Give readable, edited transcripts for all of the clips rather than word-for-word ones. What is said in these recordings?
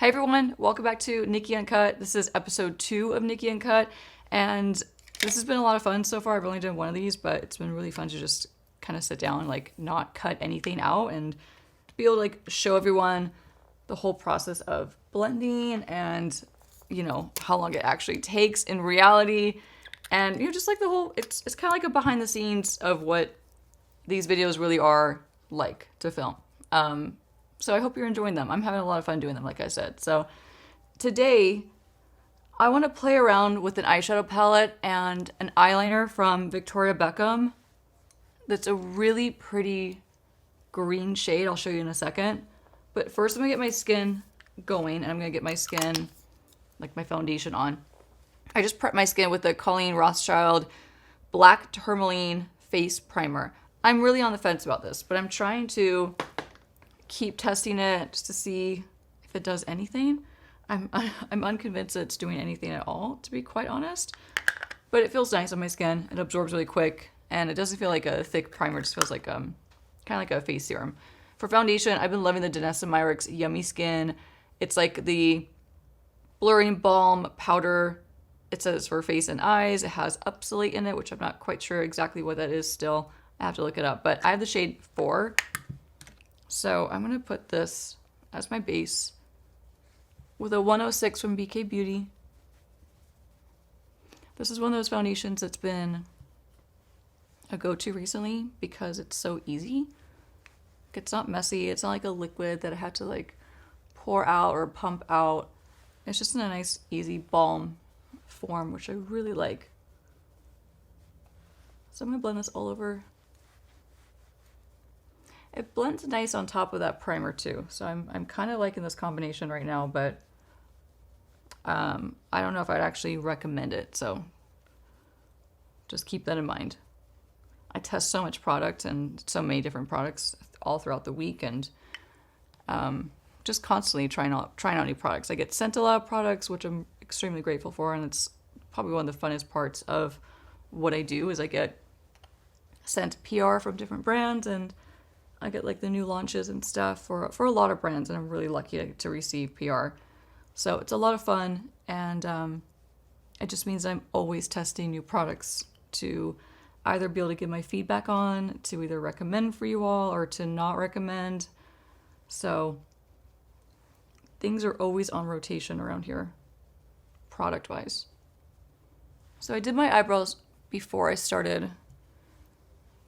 Hey everyone, welcome back to Nikki Uncut. This is episode 2 of Nikki Uncut, and this has been a lot of fun so far. I've only done one of these, but it's been really fun to just kind of sit down and like not cut anything out and to be able to like show everyone the whole process of blending and how long it actually takes in reality, and just like the whole it's kind of like a behind the scenes of what these videos really are like to film. So I hope you're enjoying them. I'm having a lot of fun doing them, like I said. So today, I want to play around with an eyeshadow palette and an eyeliner from Victoria Beckham. That's a really pretty green shade. I'll show you in a second. But first, I'm going to get my skin going, and I'm going to get my skin, like my foundation on. I just prepped my skin with the Colleen Rothschild Black Tourmaline Face Primer. I'm really on the fence about this, but I'm trying to keep testing it just to see if it does anything. I'm unconvinced that it's doing anything at all, to be quite honest. But it feels nice on my skin. It absorbs really quick, and it doesn't feel like a thick primer. It just feels like kind of like a face serum. For foundation, I've been loving the Danessa Myricks Yummy Skin. It's like the blurring balm powder. It says for face and eyes. It has Upsolate in it, which I'm not quite sure exactly what that is still. I have to look it up. But I have the shade 4. So I'm going to put this as my base with a 106 from BK Beauty. This is one of those foundations that's been a go-to recently because it's so easy. It's not messy. It's not like a liquid that I have to like pour out or pump out. It's just in a nice, easy balm form, which I really like. So I'm going to blend this all over. It blends nice on top of that primer too. So I'm kind of liking this combination right now, but I don't know if I'd actually recommend it. So just keep that in mind. I test so much product and so many different products all throughout the week, and just constantly trying out new products. I get sent a lot of products, which I'm extremely grateful for, and it's probably one of the funnest parts of what I do is I get sent PR from different brands, and I get like the new launches and stuff for a lot of brands, and I'm really lucky to receive PR. So it's a lot of fun, and it just means I'm always testing new products to either be able to give my feedback on, to either recommend for you all, or to not recommend. So things are always on rotation around here, product-wise. So I did my eyebrows before I started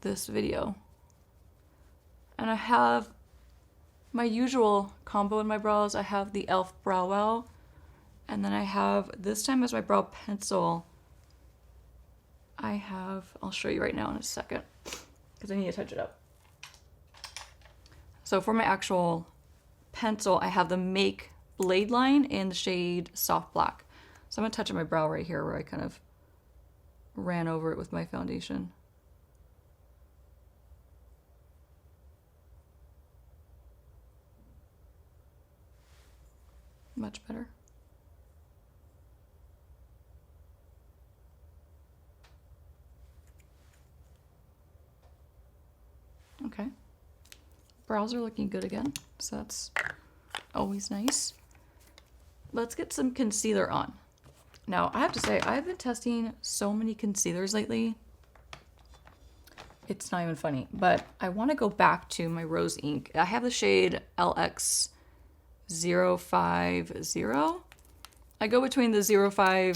this video. And I have my usual combo in my brows. I have the e.l.f. Brow Wow. And then I have, this time as my brow pencil, I'll show you right now in a second, because I need to touch it up. So for my actual pencil, I have the Make Blade Line in the shade Soft Black. So I'm going to touch on my brow right here where I kind of ran over it with my foundation. Much better. Okay. Brows are looking good again, so that's always nice. Let's get some concealer on. Now, I have to say, I've been testing so many concealers lately. It's not even funny, but I want to go back to my rose ink. I have the shade LX 050. I go between the 060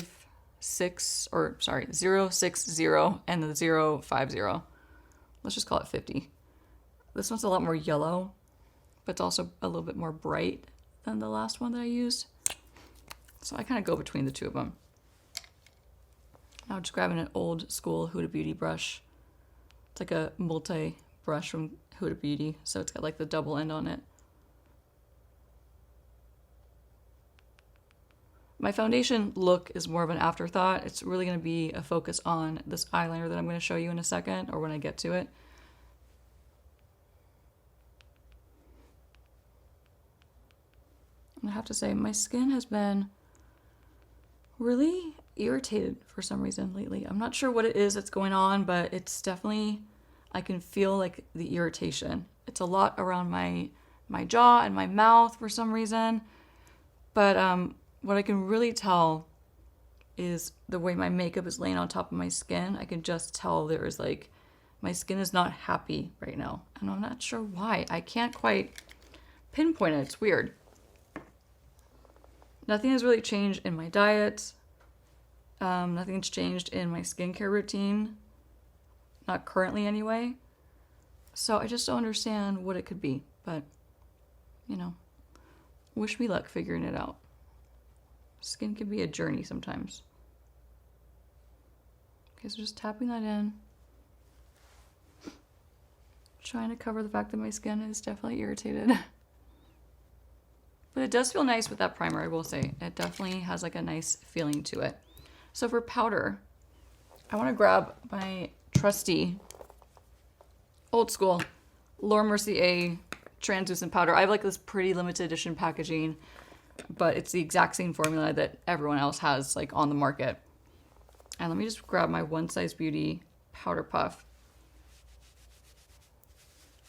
and the 050. Let's just call it 50. This one's a lot more yellow, but it's also a little bit more bright than the last one that I used. So I kind of go between the two of them. Now just grabbing an old school Huda Beauty brush. It's like a multi brush from Huda Beauty, so it's got like the double end on it. My foundation look is more of an afterthought. It's really going to be a focus on this eyeliner that I'm going to show you in a second, or when I get to it. I have to say, my skin has been really irritated for some reason lately. I'm not sure what it is that's going on, but it's definitely, I can feel like the irritation. It's a lot around my jaw and my mouth for some reason. But what I can really tell is the way my makeup is laying on top of my skin. I can just tell there is like, my skin is not happy right now. And I'm not sure why. I can't quite pinpoint it. It's weird. Nothing has really changed in my diet. Nothing's changed in my skincare routine. Not currently anyway. So I just don't understand what it could be. But, you know, wish me luck figuring it out. Skin can be a journey sometimes. Okay, so just tapping that in. Trying to cover the fact that my skin is definitely irritated. But it does feel nice with that primer, I will say. It definitely has like a nice feeling to it. So for powder, I want to grab my trusty, old school Laura Mercier translucent powder. I have like this pretty limited edition packaging, but it's the exact same formula that everyone else has like on the market. And let me just grab my One Size Beauty powder puff.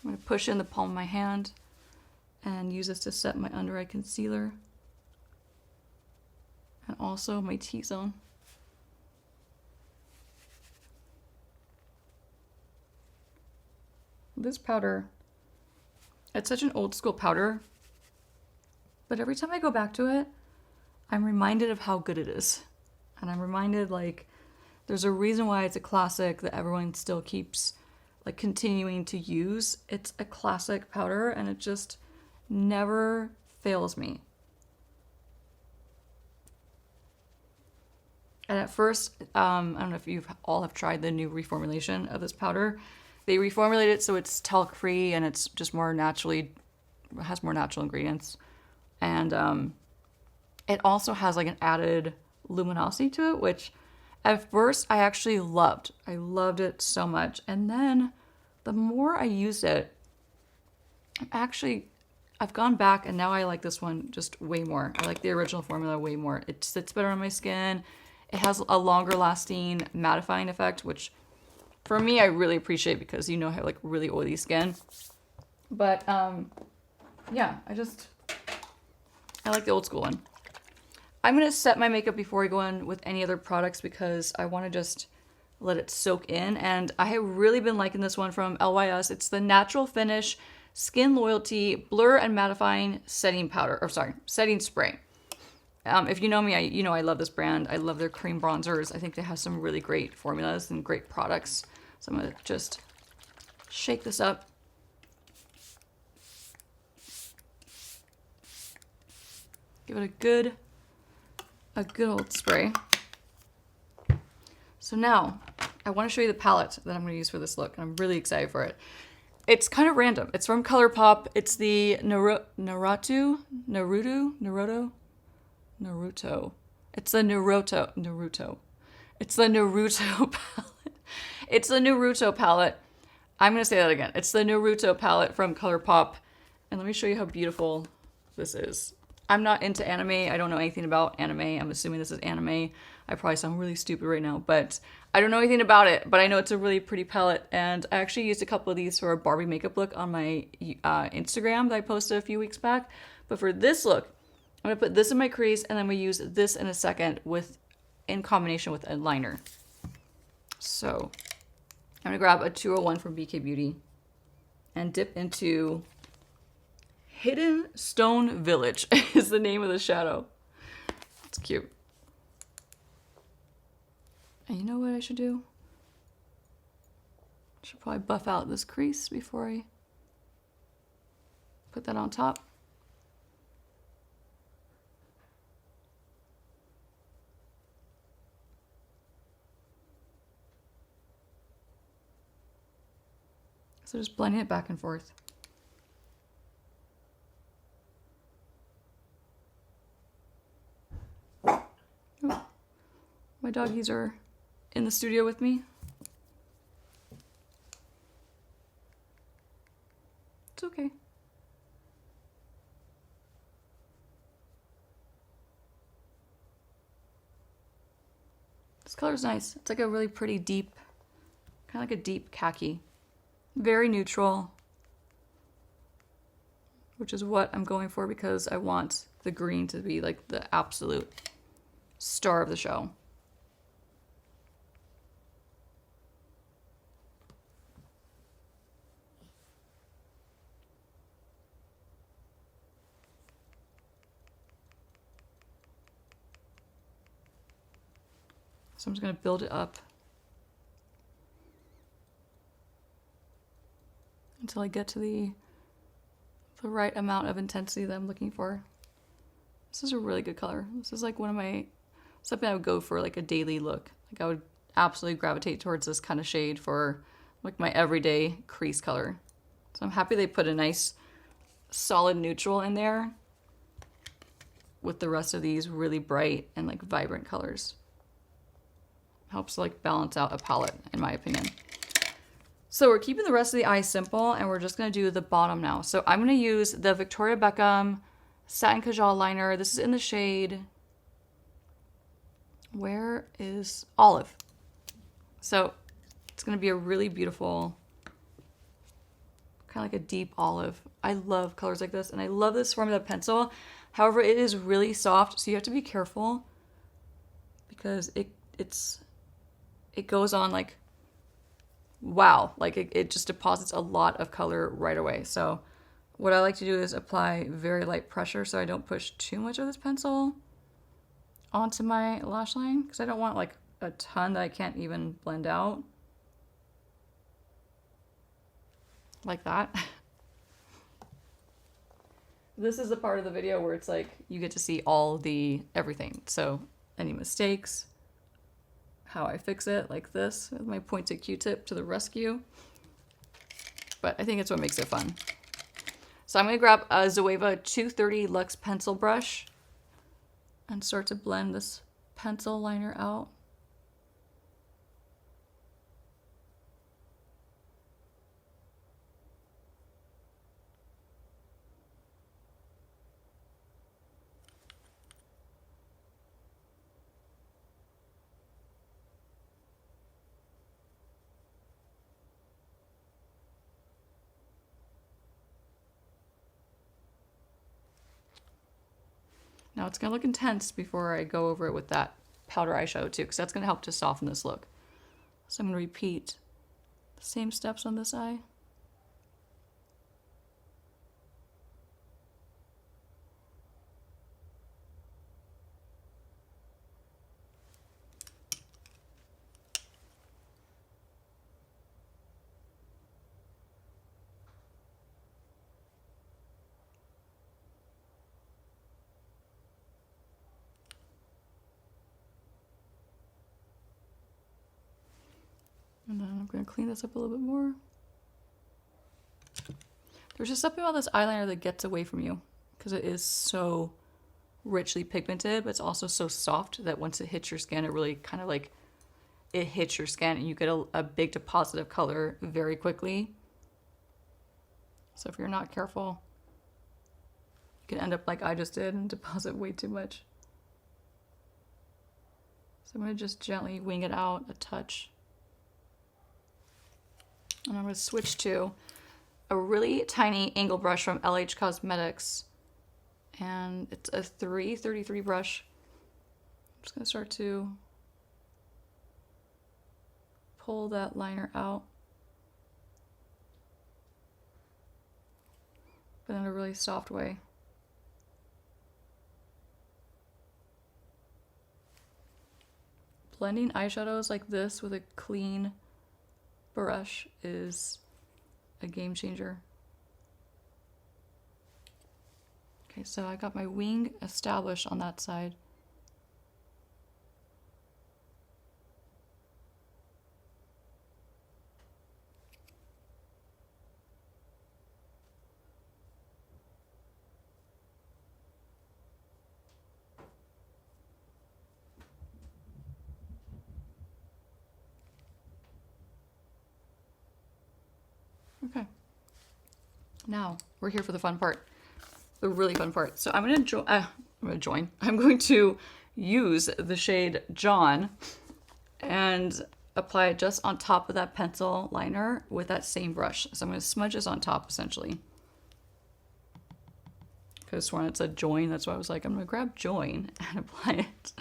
I'm going to push in the palm of my hand and use this to set my under eye concealer and also my T-zone. This powder, it's such an old school powder, but every time I go back to it, I'm reminded of how good it is. And I'm reminded like there's a reason why it's a classic that everyone still keeps like continuing to use. It's a classic powder and it just never fails me. And at first, I don't know if you all have tried the new reformulation of this powder. They reformulated it so it's talc free and it's just more naturally, has more natural ingredients. And it also has like an added luminosity to it, which at first I actually loved. I loved it so much. And then the more I used it, I've gone back and now I like this one just way more. I like the original formula way more. It sits better on my skin. It has a longer lasting mattifying effect, which for me, I really appreciate because you know I have like really oily skin. But yeah, I like the old school one. I'm going to set my makeup before I go in with any other products because I want to just let it soak in. And I have really been liking this one from LYS. It's the Natural Finish Skin Loyalty Blur and Mattifying Setting Powder, or sorry, Setting Spray. If you know me, you know I love this brand. I love their cream bronzers. I think they have some really great formulas and great products. So I'm going to just shake this up. Give it a good old spray. So now I want to show you the palette that I'm going to use for this look. And I'm really excited for it. It's kind of random. It's from ColourPop. It's the Naruto. It's the Naruto. It's the Naruto palette. It's the Naruto palette. I'm going to say that again. It's the Naruto palette from ColourPop. And let me show you how beautiful this is. I'm not into anime. I don't know anything about anime. I'm assuming this is anime. I probably sound really stupid right now, but I don't know anything about it. But I know it's a really pretty palette. And I actually used a couple of these for a Barbie makeup look on my Instagram that I posted a few weeks back. But for this look, I'm going to put this in my crease and I'm going to use this in a second in combination with a liner. So I'm going to grab a 201 from BK Beauty and dip into Hidden Stone Village is the name of the shadow. It's cute. And you know what I should do? I should probably buff out this crease before I put that on top. So just blending it back and forth. Oh, my doggies are in the studio with me. It's okay. This color's nice. It's like a really pretty deep, kind of like a deep khaki. Very neutral, which is what I'm going for because I want the green to be like the absolute star of the show. So I'm just going to build it up until I get to the right amount of intensity that I'm looking for. This is a really good color. This is like something I would go for like a daily look. Like I would absolutely gravitate towards this kind of shade for like my everyday crease color. So I'm happy they put a nice solid neutral in there with the rest of these really bright and like vibrant colors. Helps like balance out a palette, in my opinion. So we're keeping the rest of the eye simple, and we're just gonna do the bottom now. So I'm gonna use the Victoria Beckham Satin Kajal liner. This is in the shade, where is Olive? So it's gonna be a really beautiful, kind of like a deep olive. I love colors like this, and I love this formula pencil. However, it is really soft, so you have to be careful because it goes on like, wow, like it just deposits a lot of color right away. So what I like to do is apply very light pressure so I don't push too much of this pencil onto my lash line, because I don't want like a ton that I can't even blend out. Like that. This is the part of the video where it's like you get to see all the everything. So any mistakes, how I fix it, like this, with my pointed Q-tip to the rescue. But I think it's what makes it fun. So I'm gonna grab a Zoeva 230 Luxe pencil brush and start to blend this pencil liner out. Now it's gonna look intense before I go over it with that powder eyeshadow too, because that's gonna help to soften this look. So I'm gonna repeat the same steps on this eye. And then I'm going to clean this up a little bit more. There's just something about this eyeliner that gets away from you because it is so richly pigmented, but it's also so soft that once it hits your skin, it really kind of like, it hits your skin and you get a big deposit of color very quickly. So if you're not careful, you can end up like I just did and deposit way too much. So I'm going to just gently wing it out a touch. And I'm going to switch to a really tiny angle brush from LH Cosmetics. And it's a 333 brush. I'm just going to start to pull that liner out. But in a really soft way. Blending eyeshadows like this with a clean brush is a game changer. Okay, so I got my wing established on that side. Okay, now we're here for the fun part, the really fun part. So I'm going to use the shade John and apply it just on top of that pencil liner with that same brush. So I'm going to smudge this on top essentially. Could have sworn it said join. That's why I was like, I'm going to grab join and apply it.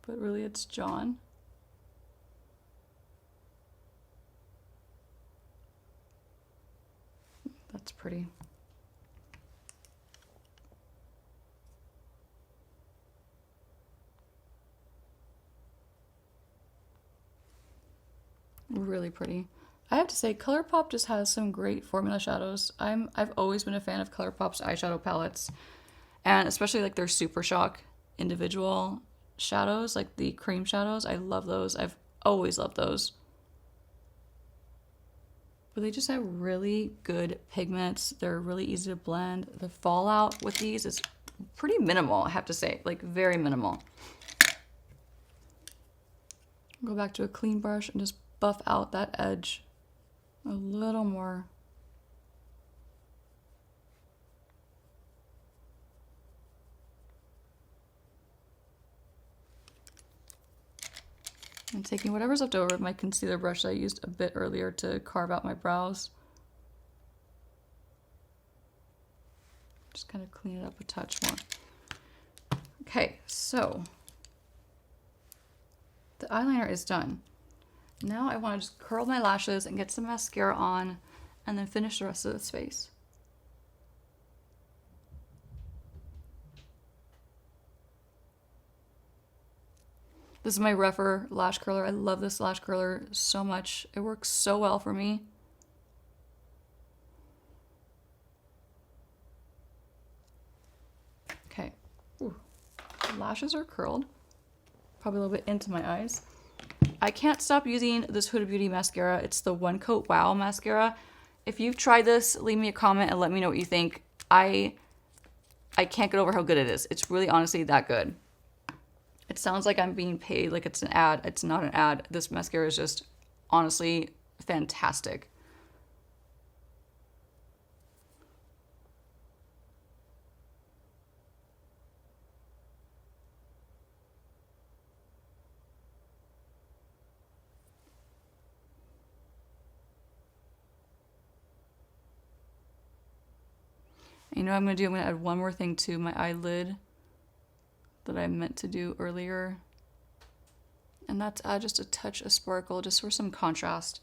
But really it's John. That's pretty. Really pretty. I have to say, ColourPop just has some great formula shadows. I've always been a fan of ColourPop's eyeshadow palettes, and especially like their Super Shock individual shadows, like the cream shadows. I love those. I've always loved those. But they just have really good pigments. They're really easy to blend. The fallout with these is pretty minimal, I have to say, like very minimal. Go back to a clean brush and just buff out that edge a little more. And taking whatever's left over of my concealer brush that I used a bit earlier to carve out my brows. Just kind of clean it up a touch more. Okay, so the eyeliner is done. Now I want to just curl my lashes and get some mascara on and then finish the rest of this face. This is my Refer lash curler. I love this lash curler so much. It works so well for me. Okay. Ooh. Lashes are curled. Probably a little bit into my eyes. I can't stop using this Huda Beauty mascara. It's the One Coat Wow mascara. If you've tried this, leave me a comment and let me know what you think. I can't get over how good it is. It's really honestly that good. It sounds like I'm being paid like it's an ad. It's not an ad. This mascara is just honestly fantastic. You know what I'm going to do? I'm going to add one more thing to my eyelid that I meant to do earlier. And that's add just a touch of sparkle just for some contrast.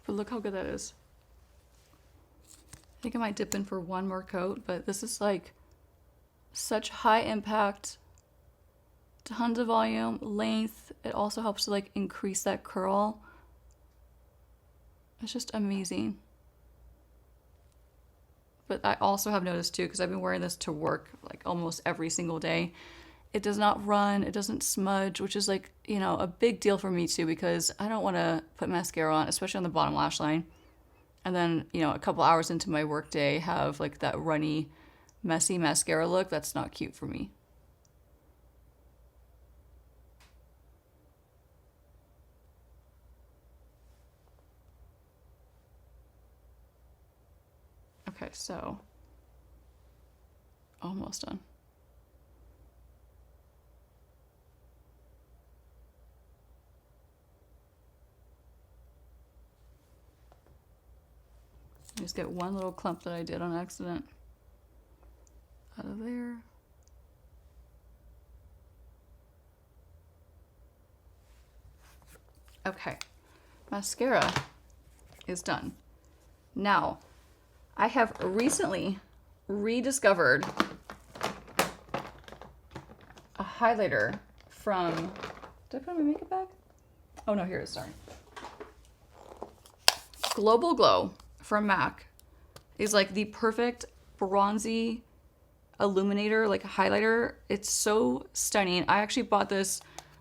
But look how good that is. I think I might dip in for one more coat, but this is like such high impact, tons of volume, length. It also helps to like increase that curl. It's just amazing. But I also have noticed too, because I've been wearing this to work like almost every single day. It does not run, it doesn't smudge, which is like, you know, a big deal for me too, because I don't want to put mascara on, especially on the bottom lash line. And then, you know, a couple hours into my workday have like that runny, messy mascara look. That's not cute for me. Okay, so almost done. Just get one little clump that I did on accident out of there. Okay, mascara is done. Now, I have recently rediscovered a highlighter from, did I put my makeup bag? Oh no, here it is, sorry. Global Glow from MAC is like the perfect bronzy illuminator, like a highlighter. It's so stunning. I actually bought this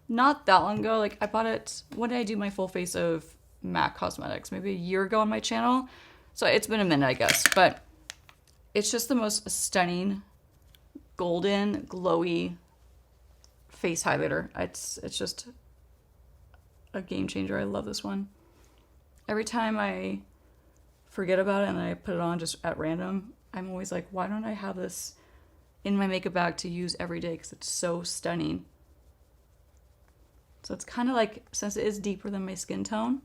not that long ago. Like I bought it, when did I do my full face of MAC Cosmetics? Maybe a year ago on my channel. So it's been a minute, I guess. But it's just the most stunning, golden, glowy face highlighter. It's just a game changer. I love this one. Every time I forget about it and I put it on just at random, I'm always like, why don't I have this in my makeup bag to use every day? Because it's so stunning. So it's kind of like, since it is deeper than my skin tone,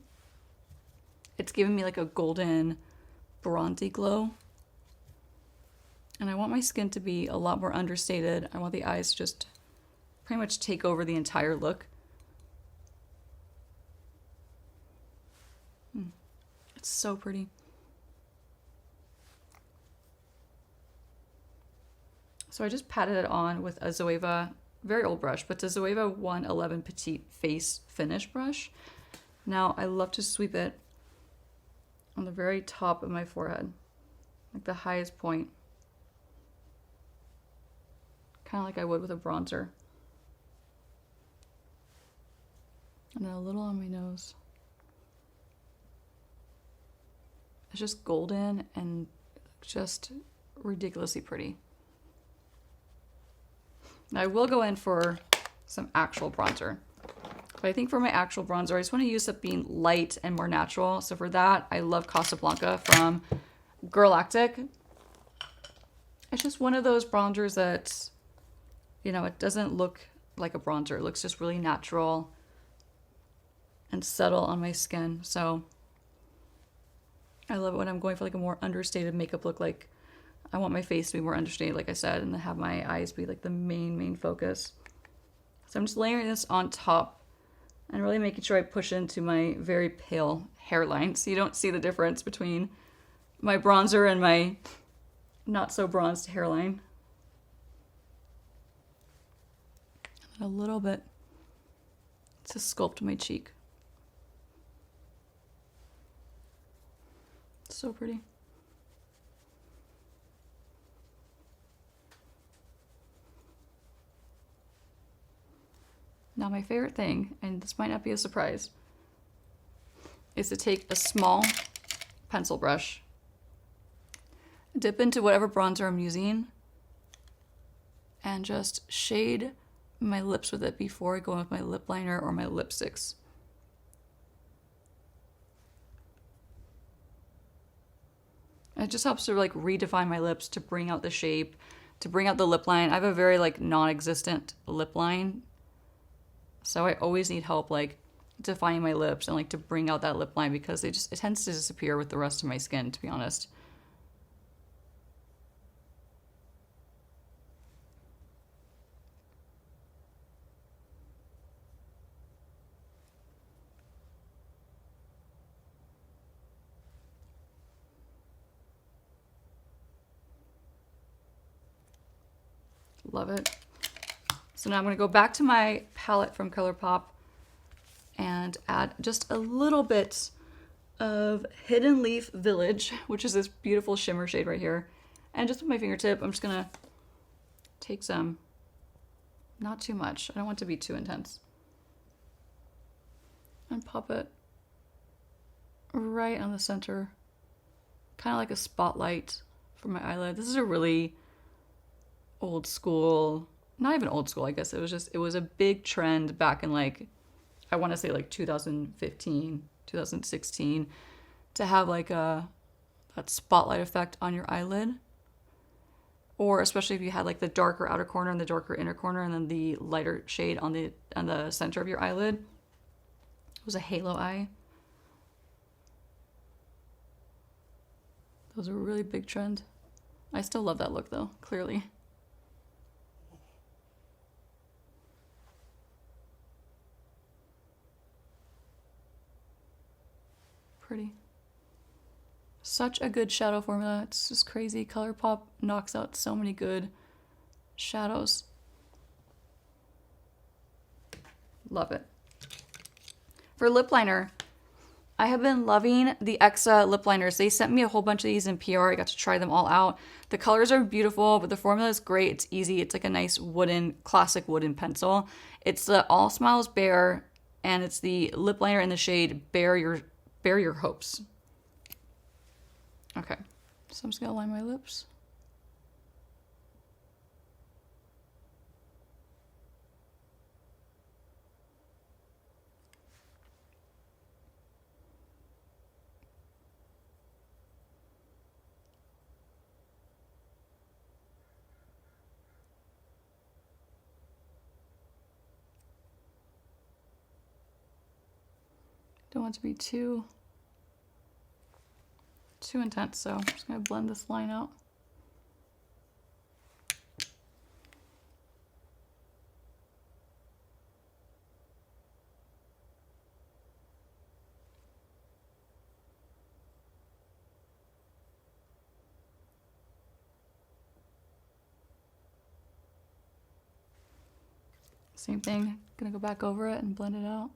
it's giving me like a golden bronzy glow. And I want my skin to be a lot more understated. I want the eyes to just pretty much take over the entire look. It's so pretty. So I just patted it on with a Zoeva, very old brush, but it's a Zoeva 111 Petite Face Finish brush. Now I love to sweep it on the very top of my forehead, like the highest point. Kind of like I would with a bronzer. And then a little on my nose. It's just golden and just ridiculously pretty. Now I will go in for some actual bronzer. But I think for my actual bronzer, I just want to use something light and more natural. So for that, I love Casablanca from Girlactic. It's just one of those bronzers that, you know, it doesn't look like a bronzer. It looks just really natural and subtle on my skin. So I love it when I'm going for like a more understated makeup look. Like I want my face to be more understated, like I said, and to have my eyes be like the main focus. So I'm just layering this on top and really making sure I push into my very pale hairline so you don't see the difference between my bronzer and my not so bronzed hairline. And a little bit to sculpt my cheek. So pretty. Now my favorite thing, and this might not be a surprise, is to take a small pencil brush, dip into whatever bronzer I'm using, and just shade my lips with it before I go in with my lip liner or my lipsticks. It just helps to like redefine my lips, to bring out the shape, to bring out the lip line. I have a very like non-existent lip line, so I always need help like defining my lips and like to bring out that lip line because it tends to disappear with the rest of my skin, to be honest. Love it. So now I'm going to go back to my palette from ColourPop and add just a little bit of Hidden Leaf Village, which is this beautiful shimmer shade right here. And just with my fingertip, I'm just going to take some, not too much. I don't want it to be too intense. And pop it right on the center, kind of like a spotlight for my eyelid. This is a really old school, not even old school, I guess it was a big trend back in like, I want to say like 2015, 2016, to have like that spotlight effect on your eyelid. Or especially if you had like the darker outer corner and the darker inner corner and then the lighter shade on the center of your eyelid. It was a halo eye. That was a really big trend. I still love that look though, clearly. Pretty. Such a good shadow formula. It's just crazy. ColourPop knocks out so many good shadows. Love it. For lip liner, I have been loving the Exa lip liners. They sent me a whole bunch of these in PR. I got to try them all out. The colors are beautiful, but the formula is great. It's easy. It's like a nice classic wooden pencil. It's the All Smiles Bare, and it's the lip liner in the shade Bare Your Hopes. Okay, so I'm just gonna line my lips. Don't want it to be too intense, so I'm just gonna blend this line out. Same thing, gonna go back over it and blend it out.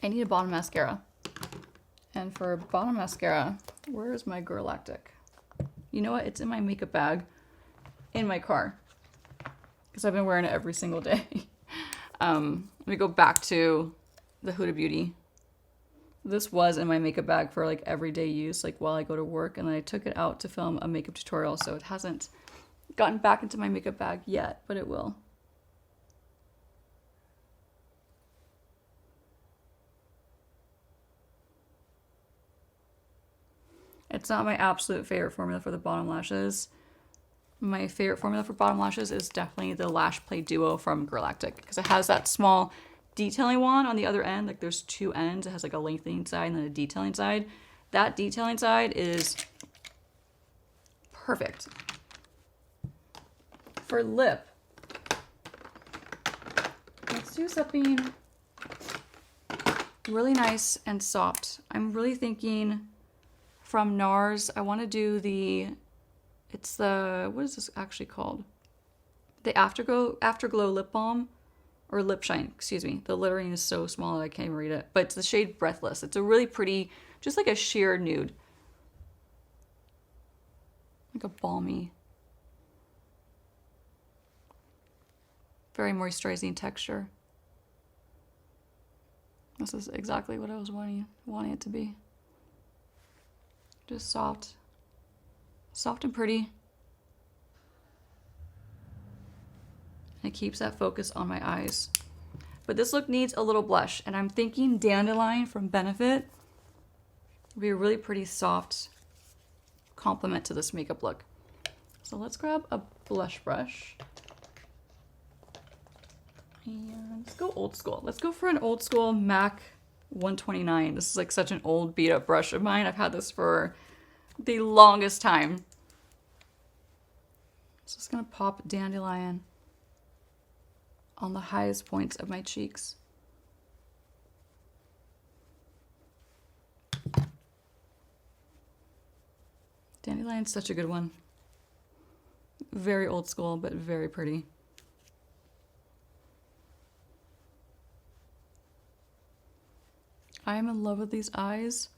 I need a bottom mascara. And for bottom mascara, where is my Galactic? You know what? It's in my makeup bag in my car because I've been wearing it every single day. Let me go back to the Huda Beauty. This was in my makeup bag for like everyday use, like while I go to work, and then I took it out to film a makeup tutorial, so it hasn't gotten back into my makeup bag yet, but it will. It's not my absolute favorite formula for the bottom lashes. My favorite formula for bottom lashes is definitely the Lash Play Duo from Galactic because it has that small detailing wand on the other end. Like there's two ends. It has like a lengthening side and then a detailing side. That detailing side is perfect. For lip, let's do something really nice and soft. I'm really thinking from NARS, I want to do it's the, what is this actually called? The Afterglow Lip Balm, or Lip Shine, excuse me. The lettering is so small that I can't even read it. But it's the shade Breathless. It's a really pretty, just like a sheer nude. Like a balmy, very moisturizing texture. This is exactly what I was wanting it to be. Just soft and pretty. And it keeps that focus on my eyes. But this look needs a little blush, and I'm thinking Dandelion from Benefit would be a really pretty soft complement to this makeup look. So let's grab a blush brush. And let's go old school. Let's go for an old school MAC 129. This is like such an old beat up brush of mine. I've had this for the longest time. So just gonna pop Dandelion on the highest points of my cheeks. Dandelion's such a good one. Very old school, but very pretty. I am in love with these eyes.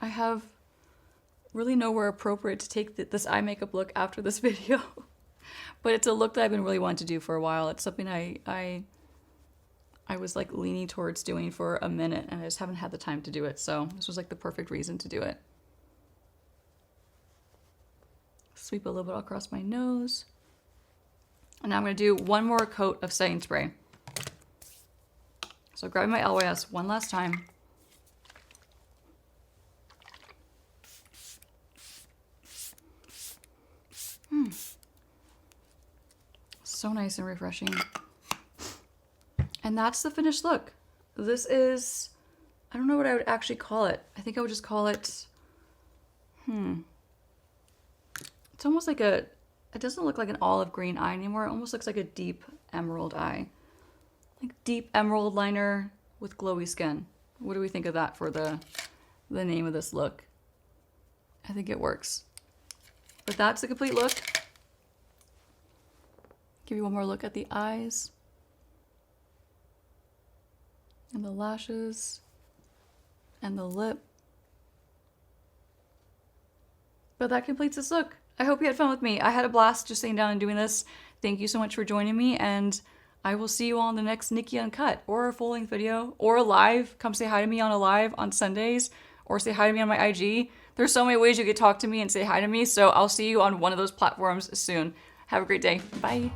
I have really nowhere appropriate to take this eye makeup look after this video. But it's a look that I've been really wanting to do for a while. It's something I was like leaning towards doing for a minute, and I just haven't had the time to do it. So this was like the perfect reason to do it. Sweep a little bit across my nose. And now I'm gonna do one more coat of setting spray. So grab my LYS one last time. So nice and refreshing. And that's the finished look. This is, I don't know what I would actually call it. I think I would just call it, it's almost like it doesn't look like an olive green eye anymore. It almost looks like a deep emerald eye. Like deep emerald liner with glowy skin. What do we think of that for the name of this look? I think it works. But that's the complete look. Give you one more look at the eyes. And the lashes. And the lip. But that completes this look. I hope you had fun with me. I had a blast just sitting down and doing this. Thank you so much for joining me, and I will see you all in the next Nikki Uncut, or a full-length video, or a live. Come say hi to me on a live on Sundays, or say hi to me on my IG. There's so many ways you could talk to me and say hi to me, so I'll see you on one of those platforms soon. Have a great day. Bye.